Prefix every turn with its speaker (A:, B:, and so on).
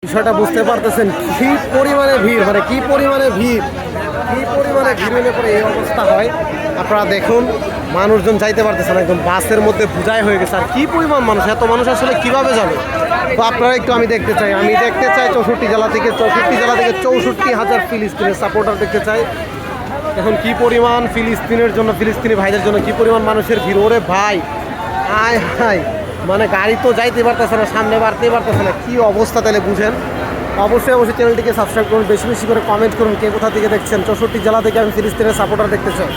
A: বিষয়টা বুঝতে পারতেছেন কি পরিমাণে ভিড়, মানে কি পরিমাণে ভিড় হলে পরে এই অবস্থা হয়। আপনারা দেখুন মানুষজন যাইতে পারতেছে না, একদম বাসের মধ্যে বোঝাই হয়ে গেছে। আর কি পরিমাণ মানুষ, এত মানুষ আসলে কিভাবে যাবে? তো আপনারা একটু আমি দেখতে চাই 64 জেলা থেকে 64,000 ফিলিস্তিনের সাপোর্টার দেখতে চাই। এখন কি পরিমাণ ফিলিস্তিনের জন্য, ফিলিস্তিনি ভাইদের জন্য কি পরিমাণ মানুষের ভিড়। ওরে ভাই, আয় হায়, মানে গাড়ি তো যাইতে পারতেছে না, সামনে বাড়তেই পারতেছে না, কি অবস্থা তাহলে বুঝেন। অবশ্যই চ্যানেলটিকে সাবস্ক্রাইব করুন, বেশি বেশি করে কমেন্ট করুন কে কোথা থেকে দেখছেন। 64 জেলা থেকে আমি ফিলিস্তিনের সাপোর্টার দেখতে চাই।